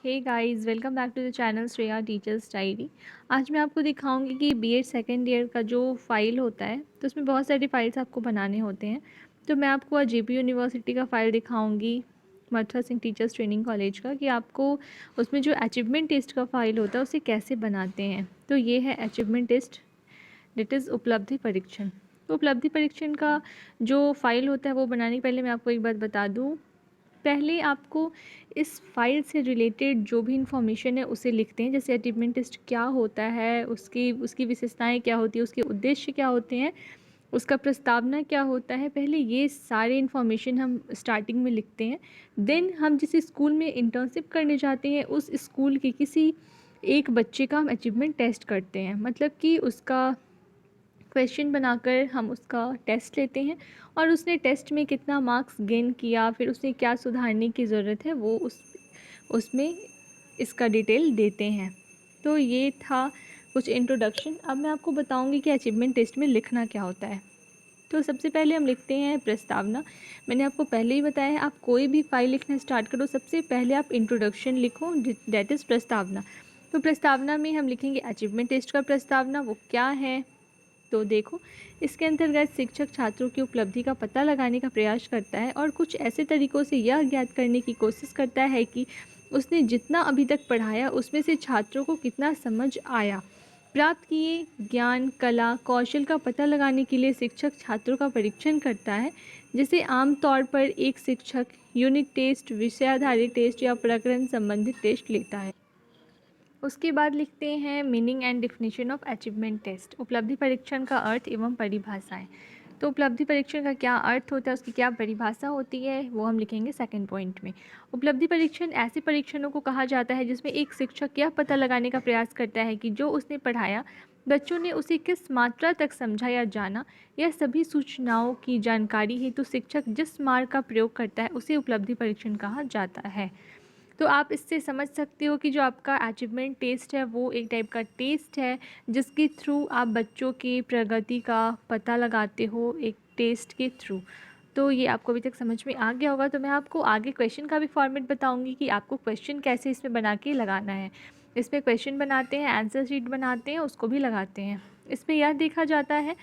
Hey guys, welcome back to the channel Shreya teacher's diary. आज मैं आपको दिखाऊंगी कि बीएड सेकेंड ईयर का जो फ़ाइल होता है तो उसमें बहुत सारी फाइल्स आपको बनाने होते हैं। तो मैं आपको आज जेपी यूनिवर्सिटी का फ़ाइल दिखाऊंगी, Mathura Singh teachers training college का, कि आपको उसमें जो अचीवमेंट टेस्ट का फ़ाइल होता है उसे कैसे बनाते हैं। तो ये है अचीवमेंट टेस्ट, दैट इज़ उपलब्धि परीक्षण। तो उपलब्धि परीक्षण का जो फ़ाइल होता है वो बनाने के पहले मैं आपको एक बात बता दूँ। पहले आपको इस फाइल से रिलेटेड जो भी इंफॉर्मेशन है उसे लिखते हैं, जैसे अचीवमेंट टेस्ट क्या होता है, उसकी उसकी विशेषताएं क्या होती है, उसके उद्देश्य क्या होते हैं, उसका प्रस्तावना क्या होता है। पहले ये सारे इन्फॉर्मेशन हम स्टार्टिंग में लिखते हैं। देन हम जिस स्कूल में इंटर्नशिप करने जाते हैं उस स्कूल के किसी एक बच्चे का हम अचीवमेंट टेस्ट करते हैं, मतलब कि उसका क्वेश्चन बनाकर हम उसका टेस्ट लेते हैं और उसने टेस्ट में कितना मार्क्स गेन किया, फिर उसने क्या सुधारने की ज़रूरत है, वो उसमें इसका डिटेल देते हैं। तो ये था कुछ इंट्रोडक्शन। अब मैं आपको बताऊंगी कि अचीवमेंट टेस्ट में लिखना क्या होता है। तो सबसे पहले हम लिखते हैं प्रस्तावना। मैंने आपको पहले ही बताया है, आप कोई भी फाइल लिखना स्टार्ट करो सबसे पहले आप इंट्रोडक्शन लिखो, दैट इज़ प्रस्तावना। तो प्रस्तावना में हम लिखेंगे अचीवमेंट टेस्ट का प्रस्तावना वो क्या है। तो देखो, इसके अंतर्गत शिक्षक छात्रों की उपलब्धि का पता लगाने का प्रयास करता है और कुछ ऐसे तरीकों से यह ज्ञात करने की कोशिश करता है कि उसने जितना अभी तक पढ़ाया उसमें से छात्रों को कितना समझ आया। प्राप्त किए ज्ञान, कला, कौशल का पता लगाने के लिए शिक्षक छात्रों का परीक्षण करता है, जिसे आमतौर पर एक शिक्षक यूनिट टेस्ट, विषय आधारित टेस्ट या प्रकरण संबंधित टेस्ट लेता है। उसके बाद लिखते हैं meaning and definition of achievement test, उपलब्धि परीक्षण का अर्थ एवं परिभाषाएं। तो उपलब्धि परीक्षण का क्या अर्थ होता है, उसकी क्या परिभाषा होती है, वो हम लिखेंगे सेकंड पॉइंट में। उपलब्धि परीक्षण ऐसे परीक्षणों को कहा जाता है जिसमें एक शिक्षक यह पता लगाने का प्रयास करता है कि जो उसने पढ़ाया बच्चों ने उसे किस मात्रा तक समझा या जाना। यह सभी सूचनाओं की जानकारी हेतु शिक्षक जिस मार्ग का प्रयोग करता है उसे उपलब्धि परीक्षण कहा जाता है। तो आप इससे समझ सकते हो कि जो आपका अचीवमेंट टेस्ट है वो एक टाइप का टेस्ट है जिसके थ्रू आप बच्चों की प्रगति का पता लगाते हो, एक टेस्ट के थ्रू। तो ये आपको अभी तक समझ में आ गया होगा। तो मैं आपको आगे क्वेश्चन का भी फॉर्मेट बताऊंगी कि आपको क्वेश्चन कैसे इसमें बना के लगाना है। इसमें क्वेश्चन बनाते हैं, आंसर शीट बनाते हैं, उसको भी लगाते हैं। इसमें यह देखा जाता है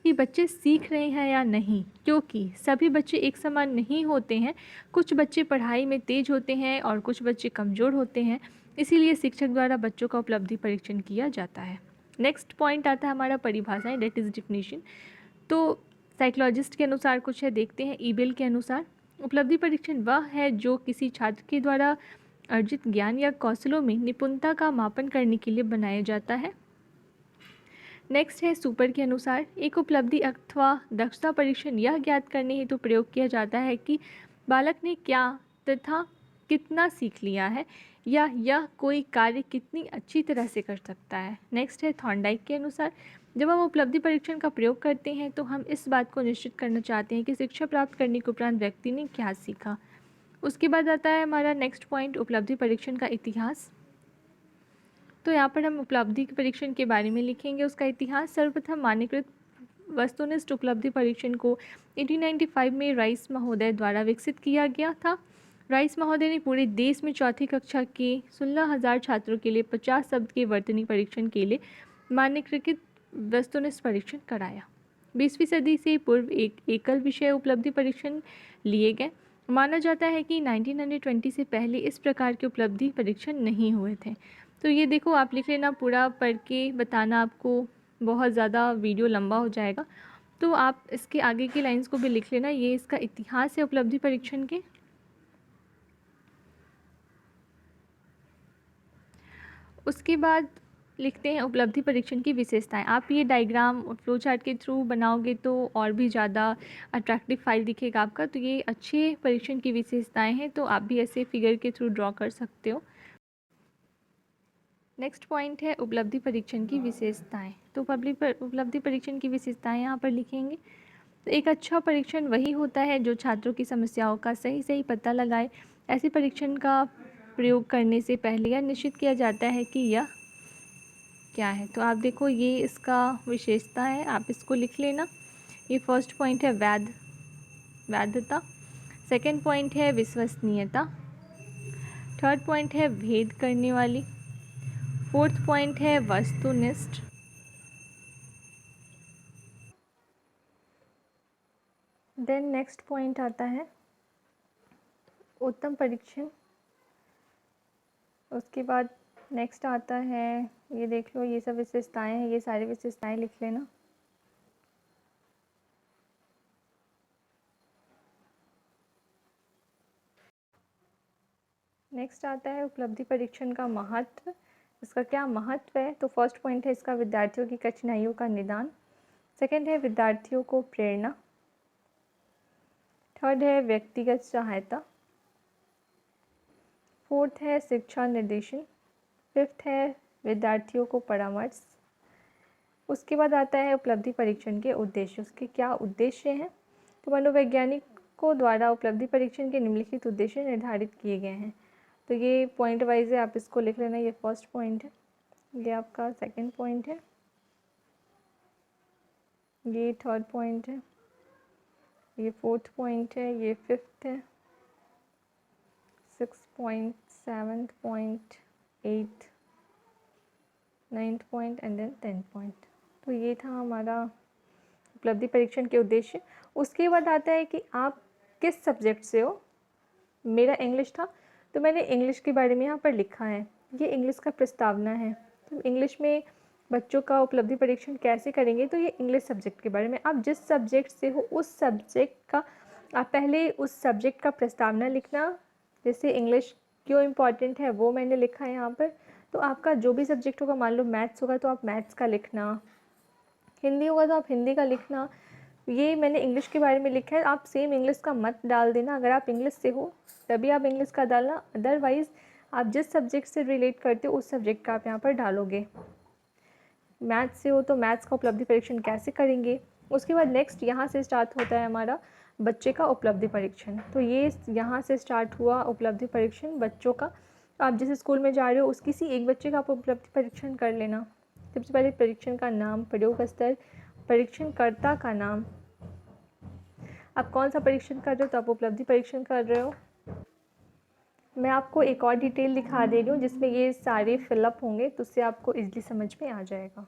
कि बच्चे सीख रहे हैं या नहीं, क्योंकि सभी बच्चे एक समान नहीं होते हैं। कुछ बच्चे पढ़ाई में तेज होते हैं और कुछ बच्चे कमज़ोर होते हैं, इसीलिए शिक्षक द्वारा बच्चों का उपलब्धि परीक्षण किया जाता है। नेक्स्ट पॉइंट आता है हमारा परिभाषाएं, डेट इज़ डिफिनीशन। तो साइकोलॉजिस्ट के अनुसार कुछ है, देखते हैं। ईबेल के अनुसार उपलब्धि परीक्षण वह है जो किसी छात्र के द्वारा अर्जित ज्ञान या कौशलों में निपुणता का मापन करने के लिए बनाया जाता है। नेक्स्ट है सुपर के अनुसार, एक उपलब्धि अथवा दक्षता परीक्षण यह ज्ञात करने हेतु प्रयोग किया जाता है कि बालक ने क्या तथा कितना सीख लिया है या यह कोई कार्य कितनी अच्छी तरह से कर सकता है। नेक्स्ट है थॉर्नडाइक के अनुसार, जब हम उपलब्धि परीक्षण का प्रयोग करते हैं तो हम इस बात को निश्चित करना चाहते हैं कि शिक्षा प्राप्त करने के उपरांत व्यक्ति ने क्या सीखा। उसके बाद आता है हमारा नेक्स्ट पॉइंट, उपलब्धि परीक्षण का इतिहास। तो यहाँ पर हम उपलब्धि के परीक्षण के बारे में लिखेंगे, उसका इतिहास। सर्वप्रथम मान्यकृत वस्तुनिष्ठ उपलब्धि परीक्षण को 1895 में राइस महोदय द्वारा विकसित किया गया था। राइस महोदय ने पूरे देश में चौथी कक्षा के 16,000 छात्रों के लिए 50 शब्द के वर्तनी परीक्षण के लिए मान्यकृत वस्तुनिष्ठ परीक्षण कराया। 20वीं सदी से पूर्व एक एकल विषय उपलब्धि परीक्षण लिए गए। माना जाता है कि 1920 से पहले इस प्रकार के उपलब्धि परीक्षण नहीं हुए थे। तो ये देखो, आप लिख लेना, पूरा पढ़ के बताना आपको बहुत ज़्यादा वीडियो लंबा हो जाएगा, तो आप इसके आगे की लाइंस को भी लिख लेना। ये इसका इतिहास है उपलब्धि परीक्षण के। उसके बाद लिखते हैं उपलब्धि परीक्षण की विशेषताएं। आप ये डायग्राम फ्लो चार्ट के थ्रू बनाओगे तो और भी ज़्यादा अट्रैक्टिव फाइल दिखेगा आपका। तो ये अच्छे परीक्षण की विशेषताएं हैं, तो आप भी ऐसे फिगर के थ्रू ड्रॉ कर सकते हो। नेक्स्ट पॉइंट है उपलब्धि परीक्षण की विशेषताएं। तो उपलब्धि परीक्षण की विशेषताएं यहाँ पर लिखेंगे। तो एक अच्छा परीक्षण वही होता है जो छात्रों की समस्याओं का सही पता लगाए। ऐसे परीक्षण का प्रयोग करने से पहले यह निश्चित किया जाता है कि यह क्या है। तो आप देखो, ये इसका विशेषता है, आप इसको लिख लेना। ये फर्स्ट पॉइंट है वैधता। सेकंड पॉइंट है विश्वसनीयता। थर्ड पॉइंट है भेद करने वाली। फोर्थ पॉइंट है वस्तुनिष्ठ। देन नेक्स्ट पॉइंट आता है उत्तम परीक्षण। उसके बाद नेक्स्ट आता है, ये देख लो, ये सब विशेषताएं हैं, ये सारी विशेषताएं लिख लेना। नेक्स्ट आता है उपलब्धि परीक्षण का महत्व। इसका क्या महत्व है? तो फर्स्ट पॉइंट है इसका विद्यार्थियों की कठिनाइयों का निदान। सेकंड है विद्यार्थियों को प्रेरणा। थर्ड है व्यक्तिगत सहायता। फोर्थ है शिक्षा निर्देशन। फिफ्थ है विद्यार्थियों को परामर्श। उसके बाद आता है उपलब्धि परीक्षण के उद्देश्य। उसके क्या उद्देश्य हैं? तो मनोवैज्ञानिकों द्वारा उपलब्धि परीक्षण के निम्नलिखित उद्देश्य निर्धारित किए गए हैं। तो ये पॉइंट वाइज है, आप इसको लिख लेना। ये फर्स्ट पॉइंट है, ये आपका सेकंड पॉइंट है, ये थर्ड पॉइंट है, ये फोर्थ पॉइंट है, ये फिफ्थ है, 6 point, 7 point, 8, 9 point and then 10 point. तो ये था हमारा उपलब्धि परीक्षण के उद्देश्य। उसके बाद आता है कि आप किस सब्जेक्ट से हो। मेरा इंग्लिश था, तो मैंने इंग्लिश के बारे में यहाँ पर लिखा है। ये इंग्लिश का प्रस्तावना है। तो इंग्लिश में बच्चों का उपलब्धि परीक्षण कैसे करेंगे, तो ये इंग्लिश सब्जेक्ट के बारे में। आप जिस सब्जेक्ट से हो उस सब्जेक्ट का आप पहले उस सब्जेक्ट का प्रस्तावना लिखना। जैसे इंग्लिश क्यों इम्पॉर्टेंट है वो मैंने लिखा है यहाँ पर। तो आपका जो भी सब्जेक्ट होगा, मान लो मैथ्स होगा तो आप मैथ्स का लिखना, हिंदी होगा तो आप हिंदी का लिखना। ये मैंने इंग्लिश के बारे में लिखा है। आप सेम इंग्लिश का मत डाल देना। अगर आप इंग्लिश से हो तभी आप इंग्लिश का डालना, अदरवाइज़ आप जिस सब्जेक्ट से रिलेट करते हो उस सब्जेक्ट का आप यहाँ पर डालोगे। मैथ्स से हो तो मैथ्स का उपलब्धि परीक्षण कैसे करेंगे। उसके बाद नेक्स्ट यहाँ से स्टार्ट होता है हमारा बच्चे का उपलब्धि परीक्षण। तो ये यहाँ से स्टार्ट हुआ उपलब्धि परीक्षण बच्चों का। आप जिस स्कूल में जा रहे हो उस किसी एक बच्चे का आप उपलब्धि परीक्षण कर लेना। सबसे पहले परीक्षण का नाम, प्रयोग स्तर, परीक्षणकर्ता का नाम, आप कौन सा परीक्षण कर रहे हो, तो आप उपलब्धि परीक्षण कर रहे हो। मैं आपको एक और डिटेल दिखा दे रही हूँ जिसमें ये सारे फिलअप होंगे, तो उससे आपको इजली समझ में आ जाएगा।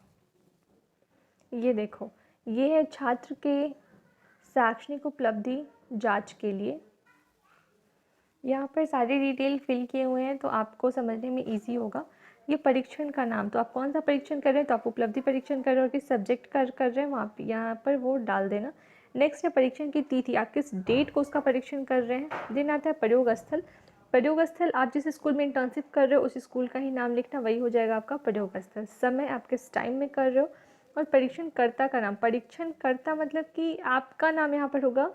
ये देखो, ये है छात्र के शैक्षणिक उपलब्धि जांच के लिए। यहाँ पर सारे डिटेल फिल किए हुए हैं तो आपको समझने में इजी होगा। ये परीक्षण का नाम, तो आप कौन सा परीक्षण कर रहे हैं, तो आप उपलब्धि परीक्षण कर रहे हो, और किस सब्जेक्ट कर रहे हैं वहाँ पर यहाँ पर वो डाल देना। नेक्स्ट है परीक्षण की तिथि, आप किस डेट को उसका परीक्षण कर रहे हैं। देन आता है प्रयोग स्थल। प्रयोग स्थल आप जिस स्कूल में इंटर्नशिप कर रहे हो उस स्कूल का ही नाम लिखना, वही हो जाएगा आपका प्रयोग स्थल। समय आप किस टाइम में कर रहे हो, और परीक्षणकर्ता का नाम। परीक्षणकर्ता मतलब कि आपका नाम यहाँ पर होगा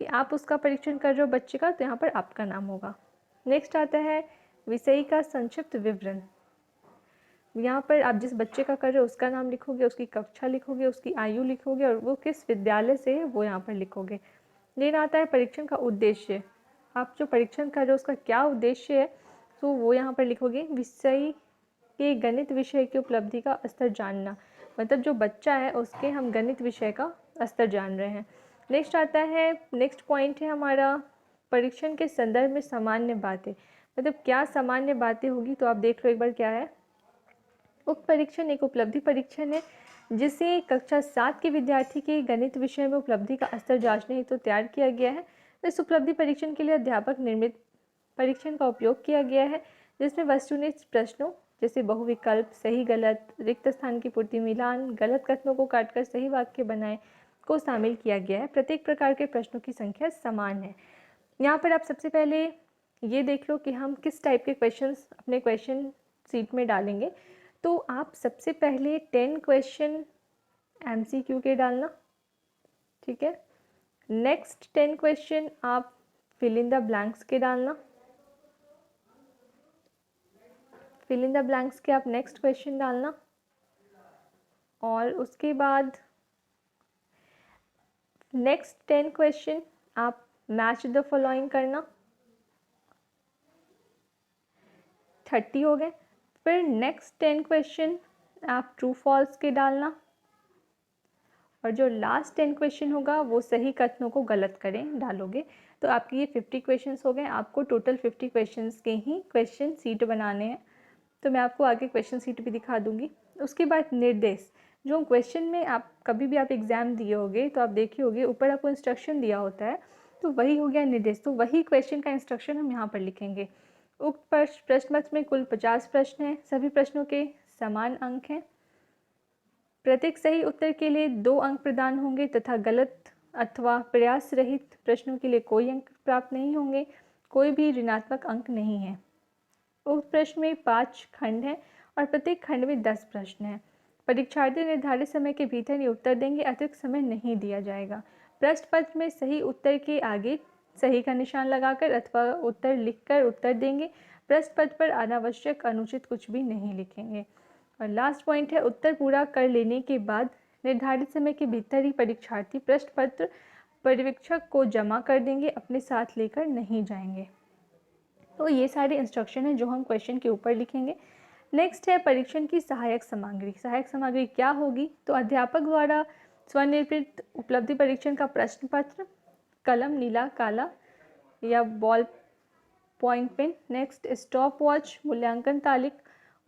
कि आप उसका परीक्षण कर रहे हो बच्चे का, तो यहाँ पर आपका नाम होगा। नेक्स्ट आता है विषय का संक्षिप्त विवरण। यहाँ पर आप जिस बच्चे का कर रहे हो उसका नाम लिखोगे, उसकी कक्षा लिखोगे, उसकी आयु लिखोगे, और वो किस विद्यालय से है वो यहाँ पर लिखोगे। देन आता है परीक्षण का उद्देश्य। आप जो परीक्षण कर रहे हो उसका क्या उद्देश्य है, तो वो यहाँ पर लिखोगे। विषय के गणित विषय की उपलब्धि का स्तर जानना, मतलब जो बच्चा है उसके हम गणित विषय का स्तर जान रहे हैं। नेक्स्ट आता है, नेक्स्ट पॉइंट है हमारा परीक्षण के संदर्भ में सामान्य बातें, मतलब क्या सामान्य बातें होगी, तो आप देख लो एक बार क्या है। उक्त परीक्षण एक उपलब्धि परीक्षण है जिसे कक्षा 7 के विद्यार्थी के गणित विषय में उपलब्धि का स्तर जांचने हेतु तैयार किया गया है। इस उपलब्धि परीक्षण के लिए अध्यापक निर्मित परीक्षण का उपयोग किया गया है, जिसमें वस्तुनिष्ठ प्रश्नों जैसे बहुविकल्प, सही गलत, रिक्त स्थान की पूर्ति, मिलान, गलत कथनों को काटकर सही वाक्य बनाए को शामिल किया गया है। प्रत्येक प्रकार के प्रश्नों की संख्या समान है। यहाँ पर आप सबसे पहले ये देख लो कि हम किस टाइप के क्वेश्चंस अपने क्वेश्चन सीट में डालेंगे। तो आप सबसे पहले 10 क्वेश्चन MCQ के डालना, ठीक है। नेक्स्ट 10 क्वेश्चन आप फिल इन द ब्लैंक्स के डालना। फिल इन द ब्लैंक्स के आप नेक्स्ट क्वेश्चन डालना, और उसके बाद नेक्स्ट 10 क्वेश्चन आप मैच द फॉलोइंग करना। 30 हो गए। फिर नेक्स्ट 10 क्वेश्चन आप ट्रू फॉल्स के डालना, और जो लास्ट 10 क्वेश्चन होगा वो सही कथनों को गलत करें डालोगे। तो आपके ये 50 क्वेश्चंस हो गए। आपको टोटल 50 क्वेश्चंस के ही क्वेश्चन सीट बनाने हैं, तो मैं आपको आगे क्वेश्चन सीट भी दिखा दूँगी। उसके बाद निर्देश, जो क्वेश्चन में आप कभी भी आप एग्ज़ाम दिए होंगे तो आप देखे होंगे ऊपर आपको इंस्ट्रक्शन दिया होता है, तो वही हो गया निर्देश। तो वही क्वेश्चन का इंस्ट्रक्शन हम यहाँ पर लिखेंगे। उक्त प्रश्न पत्र में कुल 50 प्रश्न हैं। सभी प्रश्नों के समान अंक हैं। प्रत्येक सही उत्तर के लिए 2 अंक प्रदान होंगे तथा गलत अथवा प्रयास रहित प्रश्नों के लिए कोई अंक प्राप्त नहीं होंगे। कोई भी ऋणात्मक अंक नहीं है। उक्त प्रश्न में 5 खंड हैं और प्रत्येक खंड में 10 प्रश्न हैं। परीक्षार्थी निर्धारित समय के भीतर ही उत्तर देंगे, अतिरिक्त समय नहीं दिया जाएगा। प्रश्न पत्र में सही उत्तर के आगे सही का निशान लगाकर अथवा उत्तर लिखकर उत्तर देंगे। प्रश्न पत्र पर अनावश्यक अनुचित कुछ भी नहीं लिखेंगे। और लास्ट पॉइंट है, उत्तर पूरा कर लेने के बाद निर्धारित समय के भीतर ही परीक्षार्थी प्रश्न पत्र पर्यवेक्षक को जमा कर देंगे, अपने साथ लेकर नहीं जाएंगे। तो ये सारे इंस्ट्रक्शन हैं जो हम क्वेश्चन के ऊपर लिखेंगे। नेक्स्ट है परीक्षण की सहायक सामग्री। सहायक सामग्री क्या होगी? तो अध्यापक द्वारा स्वनिर्मित उपलब्धि परीक्षण का प्रश्न पत्र, कलम नीला काला या ballpoint pen. Next stopwatch, मूल्यांकन तालिक,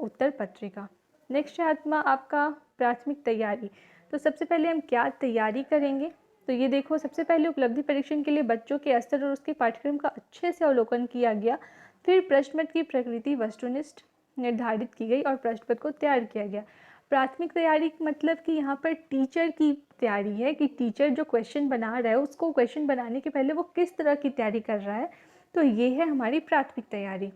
उत्तर पत्रिका। नेक्स्ट है आत्मा आपका प्राथमिक तैयारी। तो सबसे पहले हम क्या तैयारी करेंगे? तो ये देखो, सबसे पहले उपलब्धि परीक्षण के लिए बच्चों के स्तर और उसके पाठ्यक्रम का अच्छे से अवलोकन किया गया। फिर प्रश्न पत्र की प्रकृति वस्तुनिष्ठ निर्धारित की गई और प्रश्न पत्र को तैयार किया गया। प्राथमिक तैयारी मतलब कि यहाँ पर टीचर की तैयारी है कि टीचर जो क्वेश्चन बना रहा है उसको क्वेश्चन बनाने के पहले वो किस तरह की तैयारी कर रहा है, तो ये है हमारी प्राथमिक तैयारी।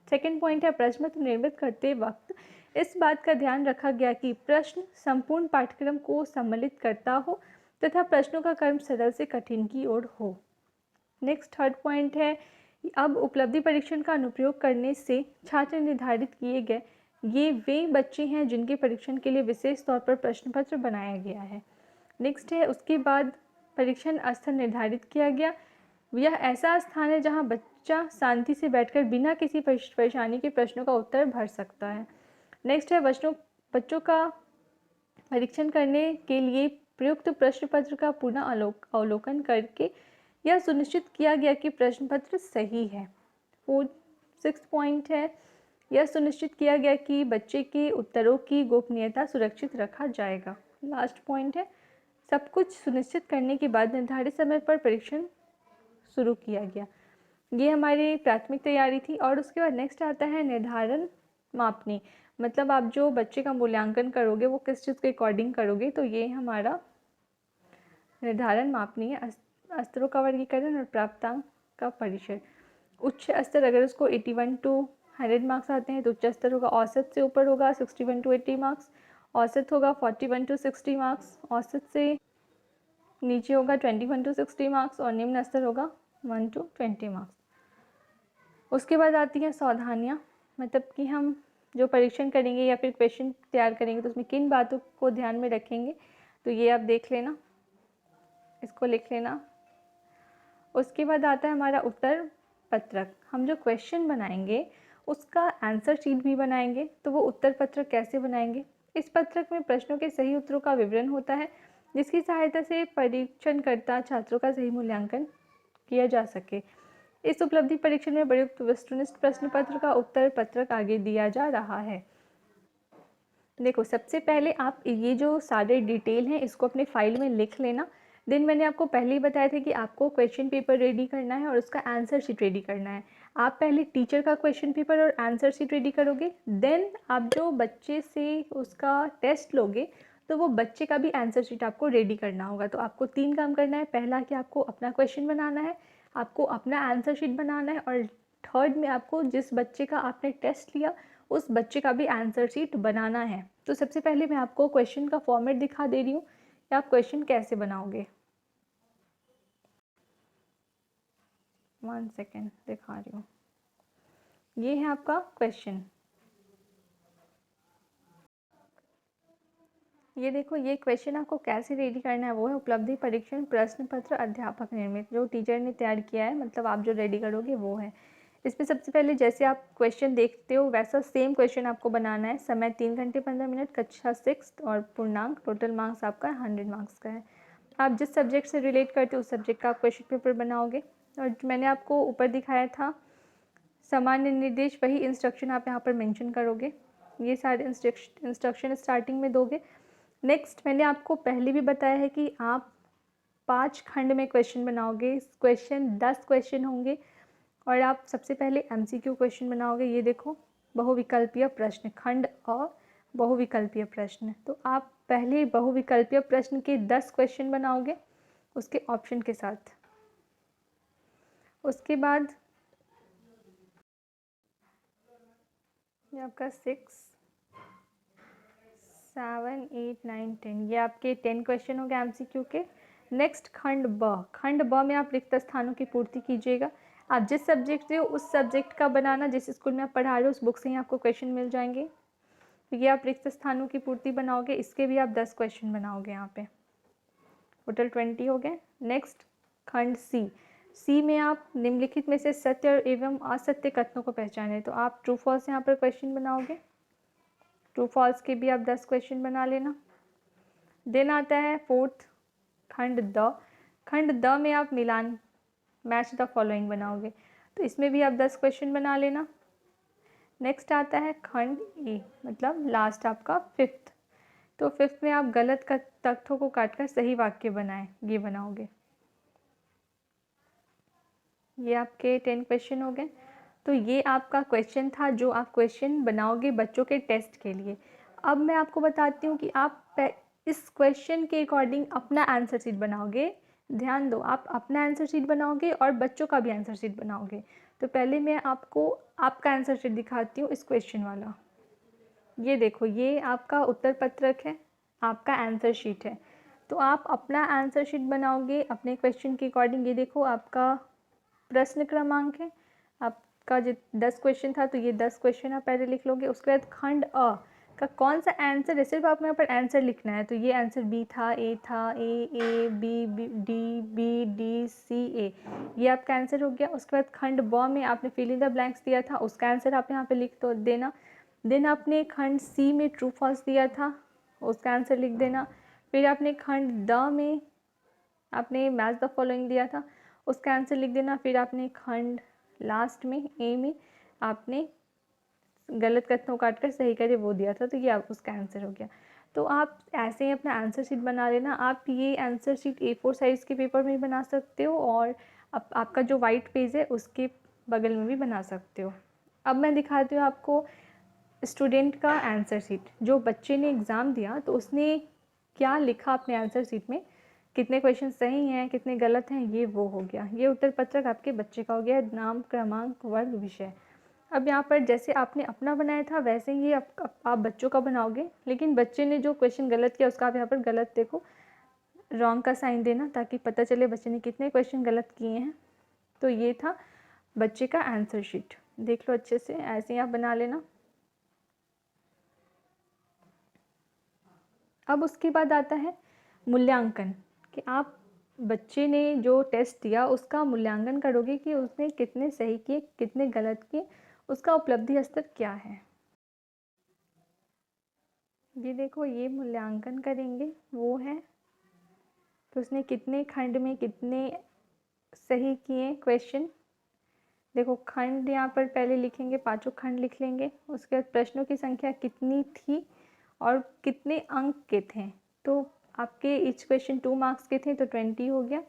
सेकेंड पॉइंट है, प्रश्न पत्र निर्मित करते वक्त इस बात का ध्यान रखा गया कि प्रश्न संपूर्ण पाठ्यक्रम को सम्मिलित करता हो तथा प्रश्नों का क्रम सरल से कठिन की ओर हो। नेक्स्ट थर्ड पॉइंट है, अब उपलब्धि परीक्षण का अनुप्रयोग करने से छात्र निर्धारित किए गए ये वे बच्चे हैं जिनके परीक्षण के लिए विशेष तौर पर प्रश्न पत्र बनाया गया है। नेक्स्ट है, उसके बाद परीक्षण स्थल निर्धारित किया गया। यह ऐसा स्थान है जहां बच्चा शांति से बैठकर बिना किसी परेशानी के प्रश्नों का उत्तर भर सकता है। नेक्स्ट है, बच्चों का परीक्षण करने के लिए प्रयुक्त प्रश्न पत्र का पुनः अवलोकन करके यह सुनिश्चित किया गया कि प्रश्न पत्र सही है। सिक्स्थ पॉइंट है, यह सुनिश्चित किया गया कि बच्चे के उत्तरों की गोपनीयता सुरक्षित रखा जाएगा। लास्ट पॉइंट है, सब कुछ सुनिश्चित करने के बाद निर्धारित समय पर परीक्षण शुरू किया गया। ये हमारी प्राथमिक तैयारी थी। और उसके बाद नेक्स्ट आता है निर्धारण मापनी, मतलब आप जो बच्चे का मूल्यांकन करोगे वो किस चीज़ के अकॉर्डिंग करोगे, तो ये हमारा निर्धारण मापनी है। स्तरों का वर्गीकरण और प्राप्तांक का परिचय। उच्च स्तर अगर उसको 81 to 100 मार्क्स आते हैं तो उच्च स्तर होगा, औसत से ऊपर होगा 61 to 80 मार्क्स, औसत होगा 41 to 60 मार्क्स, औसत से नीचे होगा 21 to 60 मार्क्स और निम्न स्तर होगा 1 to 20 मार्क्स। उसके बाद आती हैं सावधानियाँ, मतलब कि हम जो परीक्षण करेंगे या फिर क्वेश्चन तैयार करेंगे तो उसमें किन बातों को ध्यान में रखेंगे, तो ये आप देख लेना, इसको लिख लेना। उसके बाद आता है हमारा उत्तर पत्रक। हम जो क्वेश्चन बनाएंगे उसका आंसर शीट भी बनाएंगे, तो वो उत्तर पत्रक कैसे बनाएंगे? इस पत्रक में प्रश्नों के सही उत्तरों का विवरण होता है जिसकी सहायता से परीक्षणकर्ता छात्रों का सही मूल्यांकन किया जा सके। इस उपलब्धि परीक्षण में प्रयुक्त वस्तुनिष्ठ प्रश्न पत्र का उत्तर पत्रक आगे दिया जा रहा है। देखो, सबसे पहले आप ये जो सारे डिटेल हैं इसको अपने फाइल में लिख लेना। देन मैंने आपको पहले ही बताया था कि आपको क्वेश्चन पेपर रेडी करना है और उसका आंसर शीट रेडी करना है। आप पहले टीचर का क्वेश्चन पेपर और आंसर शीट रेडी करोगे, देन आप जो बच्चे से उसका टेस्ट लोगे तो वो बच्चे का भी आंसर शीट आपको रेडी करना होगा। तो आपको 3 काम करना है। पहला कि आपको अपना क्वेश्चन बनाना है, आपको अपना आंसर शीट बनाना है, और थर्ड में आपको जिस बच्चे का आपने टेस्ट लिया उस बच्चे का भी आंसर शीट बनाना है। तो सबसे पहले मैं आपको क्वेश्चन का फॉर्मेट दिखा दे रही हूँ कि आप क्वेश्चन कैसे बनाओगे। 1 सेकेंड दिखा रही हूँ। ये है आपका क्वेश्चन। ये देखो, ये क्वेश्चन आपको कैसे रेडी करना है वो है उपलब्धि परीक्षण प्रश्न पत्र अध्यापक निर्मित, जो टीचर ने तैयार किया है, मतलब आप जो रेडी करोगे वो है। इसमें सबसे पहले जैसे आप क्वेश्चन देखते हो वैसा सेम क्वेश्चन आपको बनाना है। समय 3 घंटे 15 मिनट, कक्षा 6 और पूर्णांक, टोटल मार्क्स आपका 100 मार्क्स का है। आप जिस सब्जेक्ट से रिलेट करते हो उस सब्जेक्ट का आप क्वेश्चन पेपर बनाओगे। और मैंने आपको ऊपर दिखाया था सामान्य निर्देश, वही इंस्ट्रक्शन आप यहाँ पर मेंशन करोगे। ये सारे इंस्ट्रक्शन स्टार्टिंग में दोगे। नेक्स्ट मैंने आपको पहले भी बताया है कि आप 5 खंड में क्वेश्चन बनाओगे। क्वेश्चन 10 क्वेश्चन होंगे और आप सबसे पहले एमसीक्यू क्वेश्चन बनाओगे। ये देखो, बहुविकल्पीय प्रश्न, खंड और बहुविकल्पीय प्रश्न। तो आप पहले बहुविकल्पीय प्रश्न के 10 क्वेश्चन बनाओगे उसके ऑप्शन के साथ। उसके बाद ये आपका 6, 7, 8, 9, 10, ये आपके 10 क्वेश्चन हो गए एमसीक्यू के। नेक्स्ट खंड ब। खंड ब में आप रिक्त स्थानों की पूर्ति कीजिएगा। आप जिस सब्जेक्ट से हो उस सब्जेक्ट का बनाना, जिस स्कूल में आप पढ़ा रहे हो उस बुक से ही आपको क्वेश्चन मिल जाएंगे। तो ये आप रिक्त स्थानों की पूर्ति बनाओगे। इसके भी आप 10 क्वेश्चन बनाओगे। यहाँ पे टोटल 20 हो गए। नेक्स्ट खंड सी। सी में आप निम्नलिखित में से सत्य और एवं असत्य कथनों को पहचाने। तो आप ट्रू फॉल्स यहाँ पर क्वेश्चन बनाओगे। ट्रू फॉल्स के भी आप 10 क्वेश्चन बना लेना। देन आता है फोर्थ खंड द। खंड द में आप मिलान, मैच द फॉलोइंग बनाओगे। तो इसमें भी आप 10 क्वेश्चन बना लेना। नेक्स्ट आता है खंड ए, मतलब लास्ट आपका फिफ्थ। तो फिफ्थ में आप गलत तथ्यों को काटकर सही वाक्य बनाएं, ये बनाओगे। ये आपके 10 क्वेश्चन हो गए। तो ये आपका क्वेश्चन था जो आप क्वेश्चन बनाओगे बच्चों के टेस्ट के लिए। अब मैं आपको बताती हूँ कि आप इस क्वेश्चन के अकॉर्डिंग अपना आंसर शीट बनाओगे। ध्यान दो, आप अपना आंसर शीट बनाओगे और बच्चों का भी आंसर शीट बनाओगे। तो पहले मैं आपको आपका आंसर शीट दिखाती हूँ इस क्वेश्चन वाला। ये देखो, ये आपका उत्तर पत्रक है, आपका आंसर शीट है। तो आप अपना आंसर शीट बनाओगे अपने क्वेश्चन के अकॉर्डिंग। ये देखो, आपका प्रश्न क्रमांक है, आपका जो 10 क्वेश्चन था तो ये 10 क्वेश्चन आप पहले लिख लोगे। उसके बाद खंड अ का कौन सा आंसर है, सिर्फ आपको यहाँ पर आंसर लिखना है। तो ये आंसर बी था, ए था, A B, D, B, D, C, A, ये आपका आंसर हो गया। उसके बाद खंड ब में आपने फिल इन द ब्लैंक्स दिया था, उसका आंसर आप यहाँ पे लिख तो देना। देन आपने खंड सी में ट्रू फॉल्स दिया था, उसका आंसर लिख देना। फिर आपने खंड द में आपने मैच द फॉलोइंग दिया था, उसका आंसर लिख देना। फिर आपने खंड लास्ट में ए में आपने गलत कथनों काट कर सही करे वो दिया था, तो ये आप उसका आंसर हो गया। तो आप ऐसे ही अपना आंसर शीट बना लेना। आप ये आंसर शीट A4 साइज़ के पेपर में भी बना सकते हो और आपका जो वाइट पेज है उसके बगल में भी बना सकते हो। अब मैं दिखाती हूँ आपको स्टूडेंट का आंसर शीट। जो बच्चे ने एग्ज़ाम दिया तो उसने क्या लिखा अपने आंसर शीट में, कितने क्वेश्चन सही हैं, कितने गलत हैं, ये वो हो गया। ये उत्तर पत्रक आपके बच्चे का हो गया, नाम, क्रमांक, वर्ग, विषय। अब यहाँ पर जैसे आपने अपना बनाया था वैसे ही आप बच्चों का बनाओगे, लेकिन बच्चे ने जो क्वेश्चन गलत किया उसका आप यहाँ पर गलत देखो, रॉन्ग का साइन देना ताकि पता चले बच्चे ने कितने क्वेश्चन गलत किए हैं। तो ये था बच्चे का आंसर शीट, देख लो अच्छे से, ऐसे ही आप बना लेना। अब उसके बाद आता है मूल्यांकन, कि आप बच्चे ने जो टेस्ट दिया उसका मूल्यांकन करोगे कि उसने कितने सही किए, कितने गलत किए, उसका उपलब्धि स्तर क्या है। ये देखो, ये मूल्यांकन करेंगे वो है तो उसने कितने खंड में कितने सही किए क्वेश्चन। देखो, खंड यहाँ पर पहले लिखेंगे, 5 खंड लिख लेंगे। उसके बाद प्रश्नों की संख्या कितनी थी और कितने अंक के थे। तो आपके ईच क्वेश्चन 2 मार्क्स के थे तो 20 हो गया।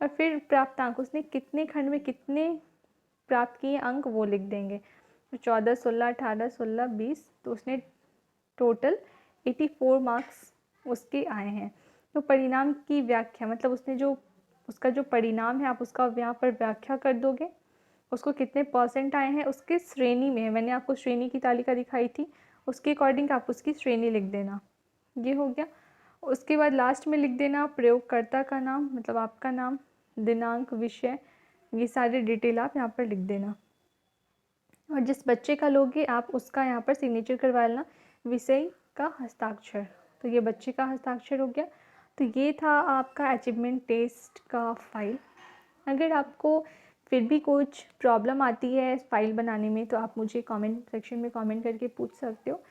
और फिर प्राप्तांक, उसने कितने खंड में कितने प्राप्त किए अंक वो लिख देंगे। तो 14, 16, 18, 16, 20, तो उसने टोटल 84 मार्क्स उसके आए हैं। तो परिणाम की व्याख्या, मतलब उसने जो उसका जो परिणाम है आप उसका यहाँ पर व्याख्या कर दोगे। उसको कितने परसेंट आए हैं उसके श्रेणी में है, मैंने आपको श्रेणी की तालिका दिखाई थी, उसके अकॉर्डिंग आप उसकी श्रेणी लिख देना। ये हो गया। उसके बाद लास्ट में लिख देना प्रयोगकर्ता का नाम, मतलब आपका नाम, दिनांक, विषय, ये सारे डिटेल आप यहाँ पर लिख देना। और जिस बच्चे का लोगे आप उसका यहाँ पर सिग्नेचर करवा लेना, विषय का हस्ताक्षर। तो ये बच्चे का हस्ताक्षर हो गया। तो ये था आपका अचीवमेंट टेस्ट का फाइल। अगर आपको फिर भी कुछ प्रॉब्लम आती है फाइल बनाने में तो आप मुझे कमेंट सेक्शन में कमेंट करके पूछ सकते हो।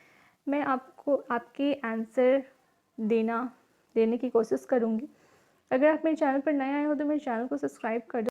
मैं आपको आपके आंसर देने की कोशिश करूँगी। अगर आप मेरे चैनल पर नए आए हो तो मेरे चैनल को सब्सक्राइब कर दो।